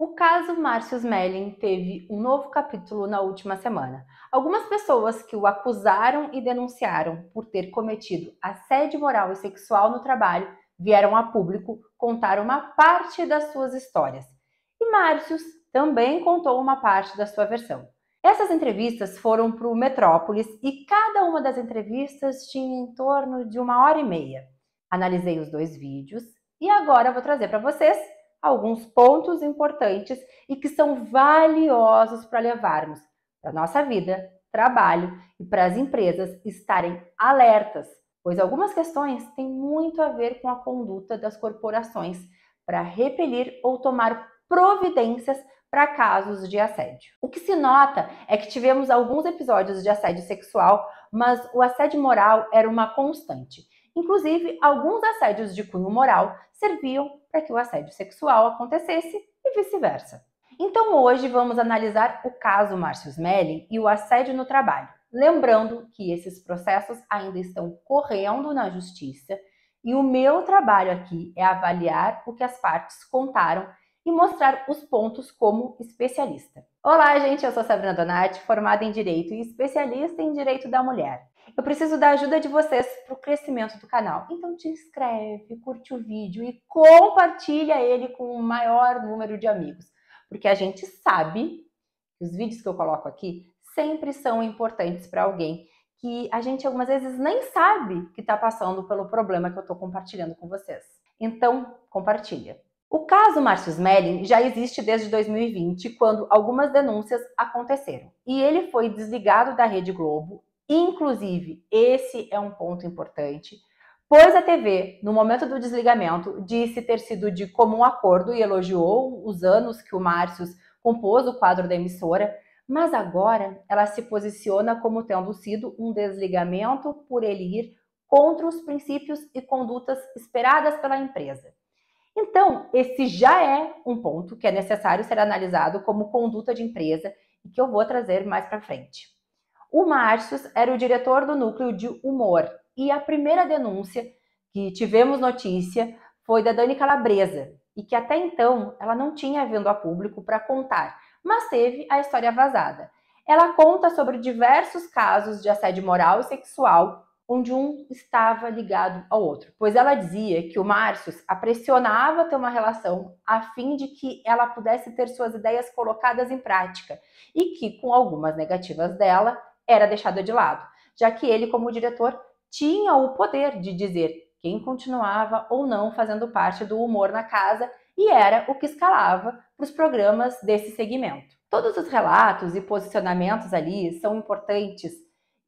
O caso Márcio Smelling teve um novo capítulo na última semana. Algumas pessoas que o acusaram e denunciaram por ter cometido assédio moral e sexual no trabalho vieram a público contar uma parte das suas histórias. E Márcio também contou uma parte da sua versão. Essas entrevistas foram para o Metrópolis e cada uma das entrevistas tinha em torno de 1h30. Analisei os dois vídeos e agora vou trazer para vocês alguns pontos importantes e que são valiosos para levarmos para a nossa vida, trabalho e para as empresas estarem alertas, pois algumas questões têm muito a ver com a conduta das corporações para repelir ou tomar providências para casos de assédio. O que se nota é que tivemos alguns episódios de assédio sexual, mas o assédio moral era uma constante. Inclusive, alguns assédios de cunho moral serviam para que o assédio sexual acontecesse e vice-versa. Então hoje vamos analisar o caso Márcio Smelling e o assédio no trabalho. Lembrando que esses processos ainda estão correndo na justiça e o meu trabalho aqui é avaliar o que as partes contaram e mostrar os pontos como especialista. Olá, gente, eu sou Sabrina Donati, formada em Direito e especialista em Direito da Mulher. Eu preciso da ajuda de vocês para o crescimento do canal. Então te inscreve, curte o vídeo e compartilha ele com o maior número de amigos. Porque a gente sabe que os vídeos que eu coloco aqui sempre são importantes para alguém que a gente algumas vezes nem sabe que está passando pelo problema que eu estou compartilhando com vocês. Então, compartilha. O caso Márcio Smelling já existe desde 2020, quando algumas denúncias aconteceram. E ele foi desligado da Rede Globo. Inclusive, esse é um ponto importante, pois a TV, no momento do desligamento, disse ter sido de comum acordo e elogiou os anos que o Márcio compôs o quadro da emissora, mas agora ela se posiciona como tendo sido um desligamento por ele ir contra os princípios e condutas esperadas pela empresa. Então, esse já é um ponto que é necessário ser analisado como conduta de empresa e que eu vou trazer mais para frente. O Márcio era o diretor do núcleo de humor e a primeira denúncia que tivemos notícia foi da Dani Calabresa e que até então ela não tinha vindo a público para contar, mas teve a história vazada. Ela conta sobre diversos casos de assédio moral e sexual onde um estava ligado ao outro, pois ela dizia que o Márcio a pressionava a ter uma relação a fim de que ela pudesse ter suas ideias colocadas em prática e que, com algumas negativas dela, era deixada de lado, já que ele, como diretor, tinha o poder de dizer quem continuava ou não fazendo parte do humor na casa e era o que escalava para os programas desse segmento. Todos os relatos e posicionamentos ali são importantes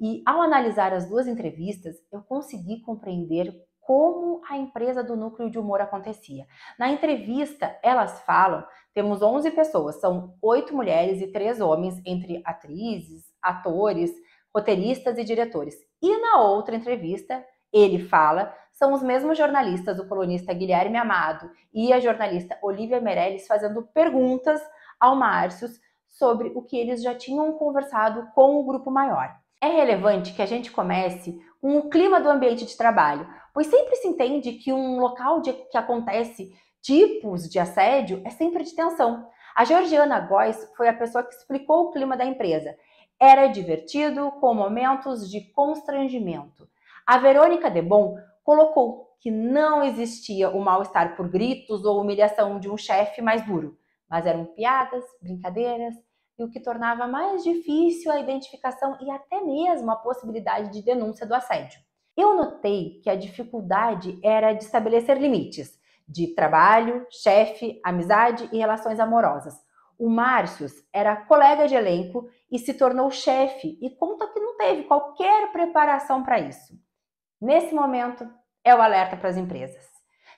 e, ao analisar as duas entrevistas, eu consegui compreender como a empresa do núcleo de humor acontecia. Na entrevista, elas falam, temos 11 pessoas, são 8 mulheres e 3 homens, entre atrizes, atores, roteiristas e diretores. E na outra entrevista, ele fala, são os mesmos jornalistas, o colunista Guilherme Amado e a jornalista Olivia Meirelles, fazendo perguntas ao Márcio sobre o que eles já tinham conversado com o grupo maior. É relevante que a gente comece com o clima do ambiente de trabalho, pois sempre se entende que um local que acontece tipos de assédio é sempre de tensão. A Georgiana Góes foi a pessoa que explicou o clima da empresa. Era divertido, com momentos de constrangimento. A Verônica Debon colocou que não existia o mal-estar por gritos ou humilhação de um chefe mais duro, mas eram piadas, brincadeiras, e o que tornava mais difícil a identificação e até mesmo a possibilidade de denúncia do assédio. Eu notei que a dificuldade era de estabelecer limites de trabalho, chefe, amizade e relações amorosas. O Márcio era colega de elenco e se tornou chefe e conta que não teve qualquer preparação para isso. Nesse momento, é o alerta para as empresas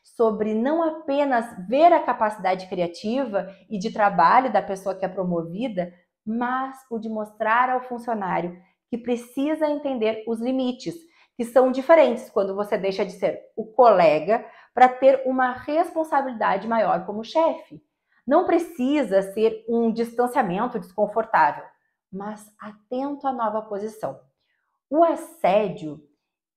sobre não apenas ver a capacidade criativa e de trabalho da pessoa que é promovida, mas o de mostrar ao funcionário que precisa entender os limites, que são diferentes quando você deixa de ser o colega para ter uma responsabilidade maior como chefe. Não precisa ser um distanciamento desconfortável, mas atento à nova posição. O assédio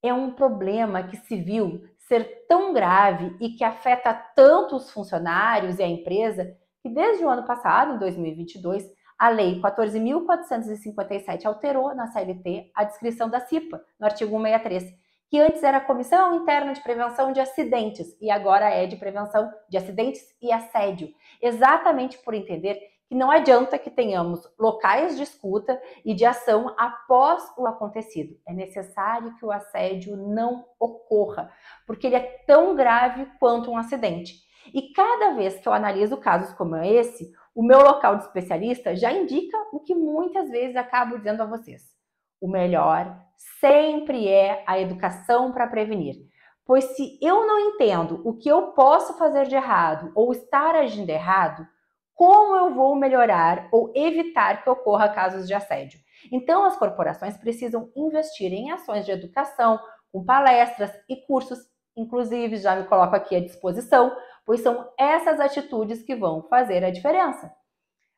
é um problema que se viu ser tão grave e que afeta tanto os funcionários e a empresa que desde o ano passado, em 2022, a Lei 14.457 alterou na CLT a descrição da CIPA, no artigo 163, que antes era Comissão Interna de Prevenção de Acidentes e agora é de Prevenção de Acidentes e Assédio, exatamente por entender que não adianta que tenhamos locais de escuta e de ação após o acontecido. É necessário que o assédio não ocorra, porque ele é tão grave quanto um acidente. E cada vez que eu analiso casos como esse, o meu local de especialista já indica o que muitas vezes acabo dizendo a vocês. O melhor sempre é a educação para prevenir. Pois se eu não entendo o que eu posso fazer de errado ou estar agindo errado, como eu vou melhorar ou evitar que ocorra casos de assédio? Então, as corporações precisam investir em ações de educação, com palestras e cursos, inclusive já me coloco aqui à disposição, pois são essas atitudes que vão fazer a diferença.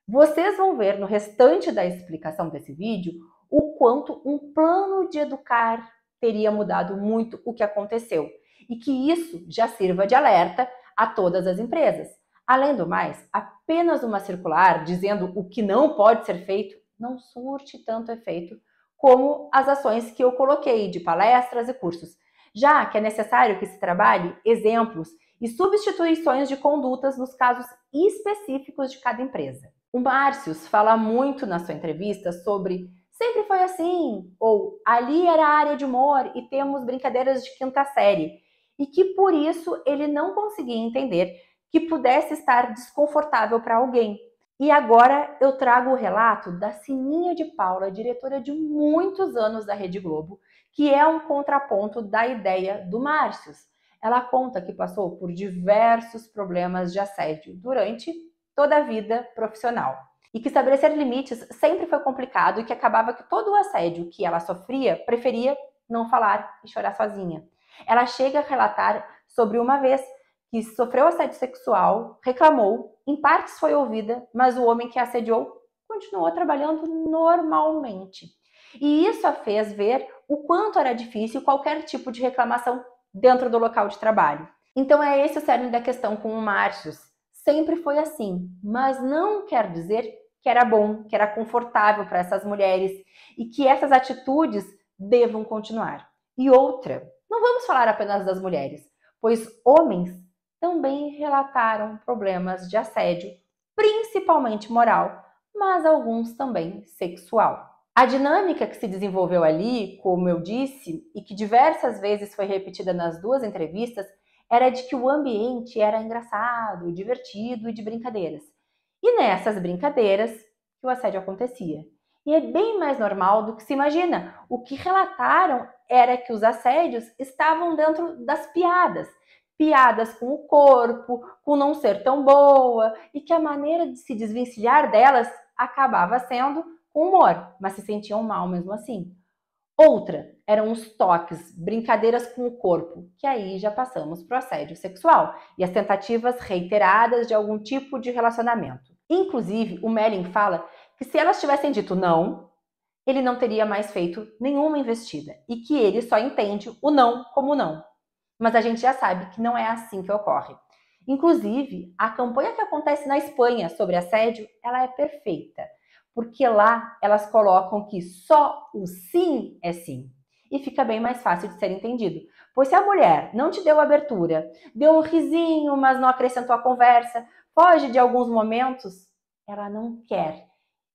Vocês vão ver no restante da explicação desse vídeo o quanto um plano de educar teria mudado muito o que aconteceu e que isso já sirva de alerta a todas as empresas. Além do mais, apenas uma circular dizendo o que não pode ser feito não surte tanto efeito como as ações que eu coloquei de palestras e cursos, já que é necessário que se trabalhe exemplos e substituições de condutas nos casos específicos de cada empresa. O Márcios fala muito na sua entrevista sobre sempre foi assim, ou ali era a área de humor e temos brincadeiras de quinta série, e que por isso ele não conseguia entender que pudesse estar desconfortável para alguém. E agora eu trago o relato da Sininha de Paula, diretora de muitos anos da Rede Globo, que é um contraponto da ideia do Márcios. Ela conta que passou por diversos problemas de assédio durante toda a vida profissional. E que estabelecer limites sempre foi complicado e que acabava que todo o assédio que ela sofria preferia não falar e chorar sozinha. Ela chega a relatar sobre uma vez que sofreu assédio sexual, reclamou, em partes foi ouvida, mas o homem que a assediou continuou trabalhando normalmente. E isso a fez ver o quanto era difícil qualquer tipo de reclamação dentro do local de trabalho. Então é esse o cerne da questão com o Márcios. Sempre foi assim, mas não quer dizer que era bom, que era confortável para essas mulheres e que essas atitudes devam continuar. E outra, não vamos falar apenas das mulheres, pois homens também relataram problemas de assédio, principalmente moral, mas alguns também sexual. A dinâmica que se desenvolveu ali, como eu disse, e que diversas vezes foi repetida nas duas entrevistas, era de que o ambiente era engraçado, divertido e de brincadeiras. E nessas brincadeiras que o assédio acontecia. E é bem mais normal do que se imagina. O que relataram era que os assédios estavam dentro das piadas. Piadas com o corpo, com não ser tão boa, e que a maneira de se desvencilhar delas acabava sendo com humor, mas se sentiam mal mesmo assim. Outra eram os toques, brincadeiras com o corpo, que aí já passamos para o assédio sexual e as tentativas reiteradas de algum tipo de relacionamento. Inclusive, o Melling fala que se elas tivessem dito não, ele não teria mais feito nenhuma investida e que ele só entende o não como não. Mas a gente já sabe que não é assim que ocorre. Inclusive, a campanha que acontece na Espanha sobre assédio, ela é perfeita, porque lá elas colocam que só o sim é sim. E fica bem mais fácil de ser entendido. Pois se a mulher não te deu abertura, deu um risinho, mas não acrescentou a conversa, foge de alguns momentos, ela não quer.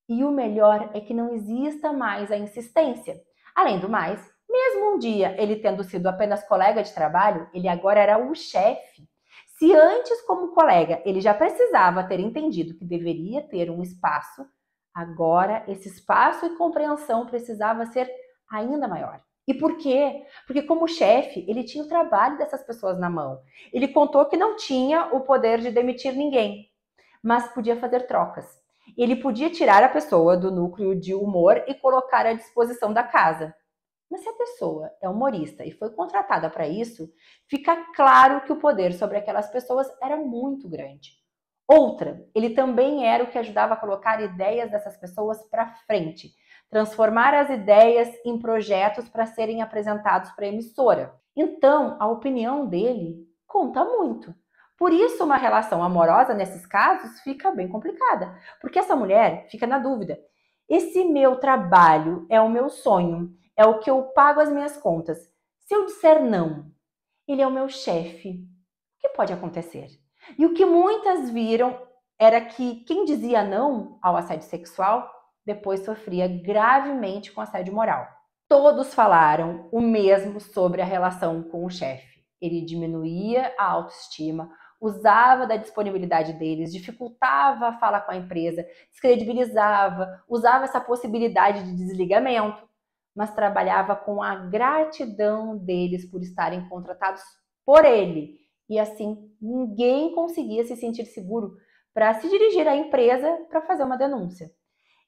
E o melhor é que não exista mais a insistência. Além do mais, mesmo um dia ele tendo sido apenas colega de trabalho, ele agora era o chefe. Se antes, como colega, ele já precisava ter entendido que deveria ter um espaço, agora esse espaço e compreensão precisava ser ainda maior. E por quê? Porque como chefe, ele tinha o trabalho dessas pessoas na mão. Ele contou que não tinha o poder de demitir ninguém, mas podia fazer trocas. Ele podia tirar a pessoa do núcleo de humor e colocar à disposição da casa. Mas se a pessoa é humorista e foi contratada para isso, fica claro que o poder sobre aquelas pessoas era muito grande. Outra, ele também era o que ajudava a colocar ideias dessas pessoas para frente, transformar as ideias em projetos para serem apresentados para a emissora. Então, a opinião dele conta muito. Por isso, uma relação amorosa, nesses casos, fica bem complicada, porque essa mulher fica na dúvida. Esse meu trabalho é o meu sonho, é o que eu pago as minhas contas. Se eu disser não, ele é o meu chefe. O que pode acontecer? E o que muitas viram era que quem dizia não ao assédio sexual depois sofria gravemente com assédio moral. Todos falaram o mesmo sobre a relação com o chefe. Ele diminuía a autoestima, usava da disponibilidade deles, dificultava a fala com a empresa, descredibilizava, usava essa possibilidade de desligamento, mas trabalhava com a gratidão deles por estarem contratados por ele. E assim, ninguém conseguia se sentir seguro para se dirigir à empresa para fazer uma denúncia.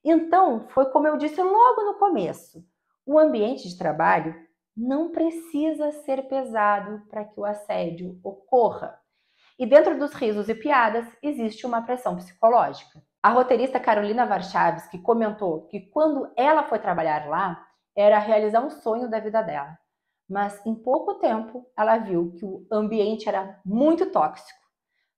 Então, foi como eu disse logo no começo, o ambiente de trabalho não precisa ser pesado para que o assédio ocorra. E dentro dos risos e piadas, existe uma pressão psicológica. A roteirista Carolina Warschawski comentou que quando ela foi trabalhar lá, era realizar um sonho da vida dela. Mas em pouco tempo, ela viu que o ambiente era muito tóxico,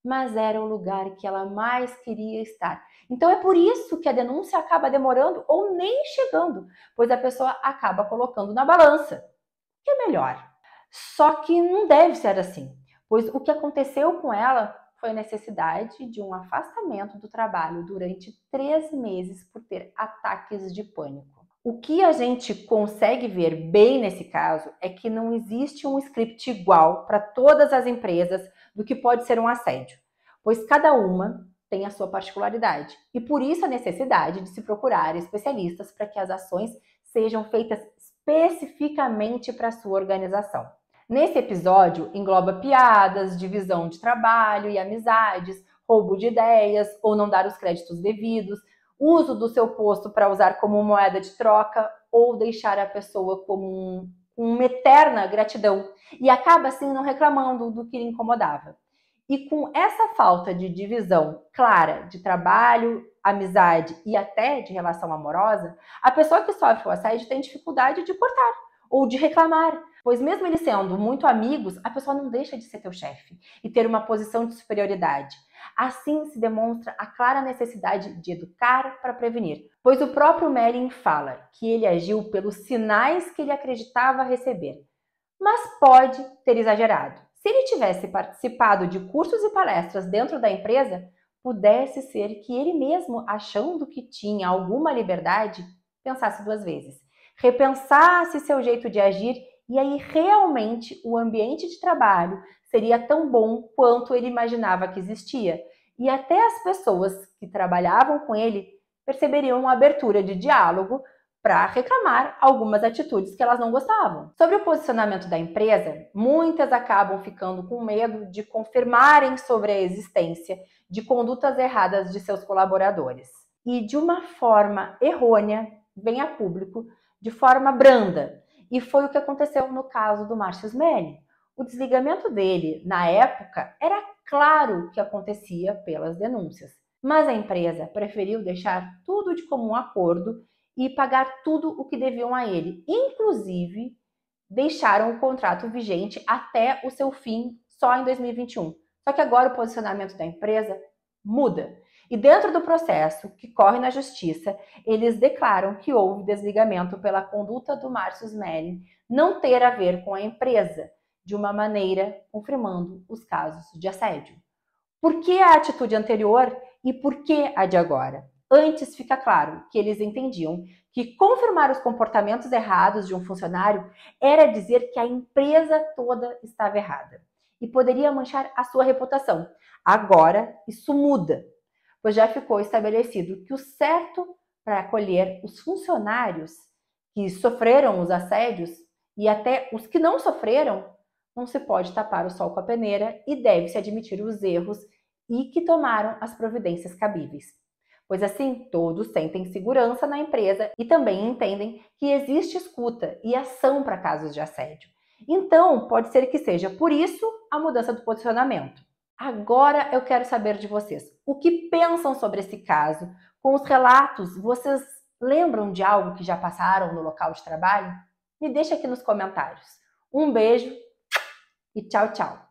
mas era o lugar que ela mais queria estar. Então é por isso que a denúncia acaba demorando ou nem chegando, pois a pessoa acaba colocando na balança. O que é melhor? Só que não deve ser assim, pois o que aconteceu com ela foi a necessidade de um afastamento do trabalho durante 3 meses por ter ataques de pânico. O que a gente consegue ver bem nesse caso é que não existe um script igual para todas as empresas do que pode ser um assédio, pois cada uma tem a sua particularidade e por isso a necessidade de se procurar especialistas para que as ações sejam feitas especificamente para a sua organização. Nesse episódio, engloba piadas, divisão de trabalho e amizades, roubo de ideias ou não dar os créditos devidos, uso do seu posto para usar como moeda de troca ou deixar a pessoa como uma eterna gratidão e acaba assim não reclamando do que lhe incomodava. E com essa falta de divisão clara de trabalho, amizade e até de relação amorosa, a pessoa que sofre o assédio tem dificuldade de cortar ou de reclamar, pois mesmo eles sendo muito amigos, a pessoa não deixa de ser teu chefe e ter uma posição de superioridade. Assim se demonstra a clara necessidade de educar para prevenir, pois o próprio Melling fala que ele agiu pelos sinais que ele acreditava receber, mas pode ter exagerado. Se ele tivesse participado de cursos e palestras dentro da empresa, pudesse ser que ele mesmo, achando que tinha alguma liberdade, pensasse 2 vezes, repensasse seu jeito de agir e aí realmente o ambiente de trabalho seria tão bom quanto ele imaginava que existia. E até as pessoas que trabalhavam com ele perceberiam uma abertura de diálogo para reclamar algumas atitudes que elas não gostavam. Sobre o posicionamento da empresa, muitas acabam ficando com medo de confirmarem sobre a existência de condutas erradas de seus colaboradores. E de uma forma errônea, vem a público de forma branda. E foi o que aconteceu no caso do Márcio Smelling. O desligamento dele, na época, era claro que acontecia pelas denúncias. Mas a empresa preferiu deixar tudo de comum acordo e pagar tudo o que deviam a ele. Inclusive, deixaram o contrato vigente até o seu fim só em 2021. Só que agora o posicionamento da empresa muda. E dentro do processo que corre na justiça, eles declaram que houve desligamento pela conduta do Márcio Smelling não ter a ver com a empresa, de uma maneira confirmando os casos de assédio. Por que a atitude anterior e por que a de agora? Antes fica claro que eles entendiam que confirmar os comportamentos errados de um funcionário era dizer que a empresa toda estava errada e poderia manchar a sua reputação. Agora isso muda, pois já ficou estabelecido que o certo para acolher os funcionários que sofreram os assédios e até os que não sofreram, não se pode tapar o sol com a peneira e deve-se admitir os erros e que tomaram as providências cabíveis. Pois assim, todos sentem segurança na empresa e também entendem que existe escuta e ação para casos de assédio. Então, pode ser que seja por isso a mudança do posicionamento. Agora eu quero saber de vocês. O que pensam sobre esse caso? Com os relatos, vocês lembram de algo que já passaram no local de trabalho? Me deixa aqui nos comentários. Um beijo e tchau, tchau!